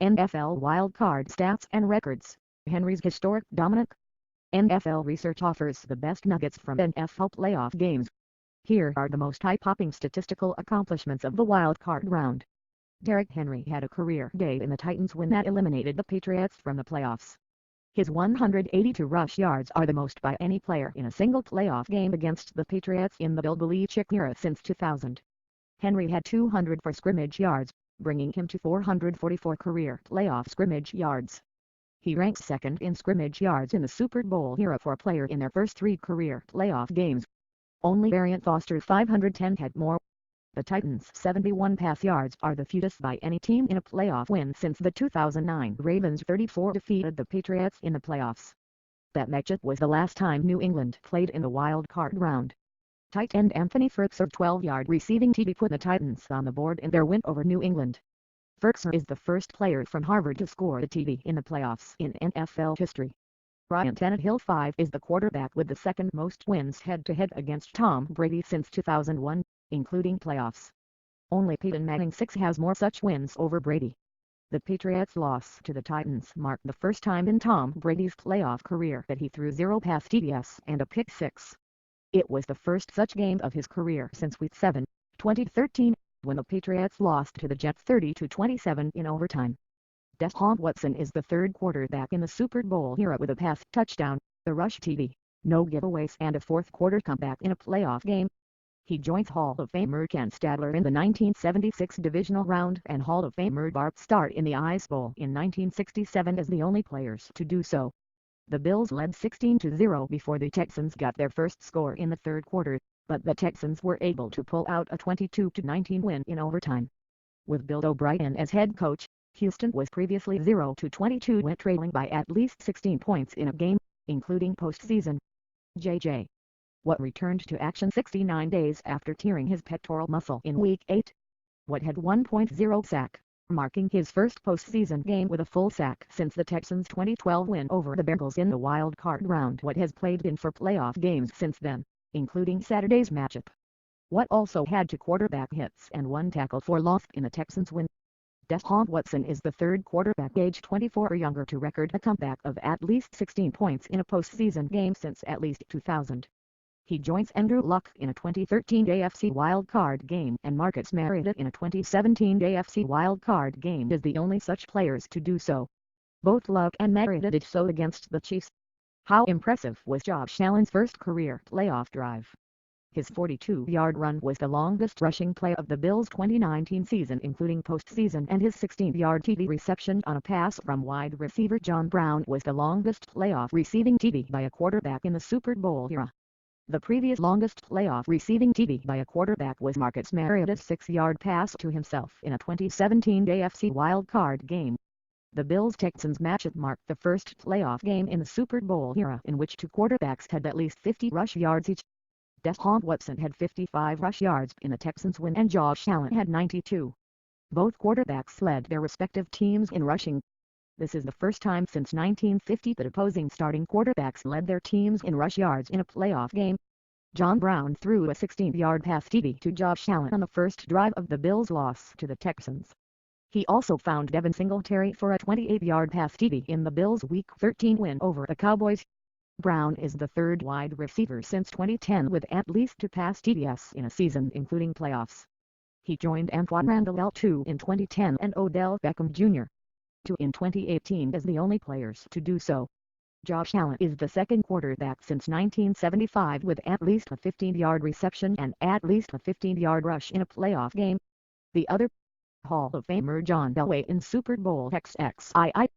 NFL wildcard stats and records. Henry's historic dominant. NFL research offers the best nuggets from NFL playoff games. Here are the most eye-popping statistical accomplishments of the wildcard round. Derrick Henry had a career day in the Titans win that eliminated the Patriots from the playoffs. His 182 rush yards are the most by any player in a single playoff game against the Patriots in the Bill Belichick era since 2000. Henry had 204 scrimmage yards, bringing him to 444 career playoff scrimmage yards. He ranks second in scrimmage yards in the Super Bowl era for a player in their first 3 career playoff games. Only Arian Foster's 510 had more. The Titans' 71 pass yards are the fewest by any team in a playoff win since the 2009 Ravens 34 defeated the Patriots in the playoffs. That matchup was the last time New England played in the wild card round. Tight end Anthony Firkser 12-yard receiving TD put the Titans on the board in their win over New England. Firkser is the first player from Harvard to score a TD in the playoffs in NFL history. Ryan Tannehill 5 is the quarterback with the second most wins head-to-head against Tom Brady since 2001, including playoffs. Only Peyton Manning 6 has more such wins over Brady. The Patriots' loss to the Titans marked the first time in Tom Brady's playoff career that he threw 0 pass TDs and a pick 6. It was the first such game of his career since Week 7, 2013, when the Patriots lost to the Jets 30-27 in overtime. Deshaun Watson is the third quarterback in the Super Bowl era with a pass touchdown, a rush TD, no giveaways and a fourth-quarter comeback in a playoff game. He joins Hall of Famer Ken Stadler in the 1976 divisional round and Hall of Famer Bart Starr in the Ice Bowl in 1967 as the only players to do so. The Bills led 16-0 before the Texans got their first score in the third quarter, but the Texans were able to pull out a 22-19 win in overtime. With Bill O'Brien as head coach, Houston was previously 0-22 when trailing by at least 16 points in a game, including postseason. J.J. Watt returned to action 69 days after tearing his pectoral muscle in Week 8. Watt had 1.0 sack, marking his first postseason game with a full sack since the Texans' 2012 win over the Bengals in the wild card round. Watt has played in 4 playoff games since then, including Saturday's matchup. Watt also had 2 quarterback hits and 1 tackle for loss in the Texans' win. Deshaun Watson is the third quarterback age 24 or younger to record a comeback of at least 16 points in a postseason game since at least 2000. He joins Andrew Luck in a 2013 AFC wildcard game and Marcus Mariota in a 2017 AFC wildcard game as the only such players to do so. Both Luck and Mariota did so against the Chiefs. How impressive was Josh Allen's first career playoff drive? His 42-yard run was the longest rushing play of the Bills' 2019 season including postseason, and his 16-yard TD reception on a pass from wide receiver John Brown was the longest playoff receiving TD by a quarterback in the Super Bowl era. The previous longest playoff receiving TD by a quarterback was Marcus Mariota's 6-yard pass to himself in a 2017 AFC wildcard game. The Bills-Texans matchup marked the first playoff game in the Super Bowl era in which 2 quarterbacks had at least 50 rush yards each. Deshaun Watson had 55 rush yards in the Texans' win and Josh Allen had 92. Both quarterbacks led their respective teams in rushing. This is the first time since 1950 that opposing starting quarterbacks led their teams in rush yards in a playoff game. John Brown threw a 16-yard pass TD to Josh Allen on the first drive of the Bills' loss to the Texans. He also found Devin Singletary for a 28-yard pass TD in the Bills' Week 13 win over the Cowboys. Brown is the third wide receiver since 2010 with at least 2 pass TDs in a season including playoffs. He joined Antoine Randall L2 in 2010 and Odell Beckham Jr. 2 in 2018 as the only players to do so. Josh Allen is the second quarterback since 1975 with at least a 15-yard reception and at least a 15-yard rush in a playoff game. The other Hall of Famer John Elway in Super Bowl XXII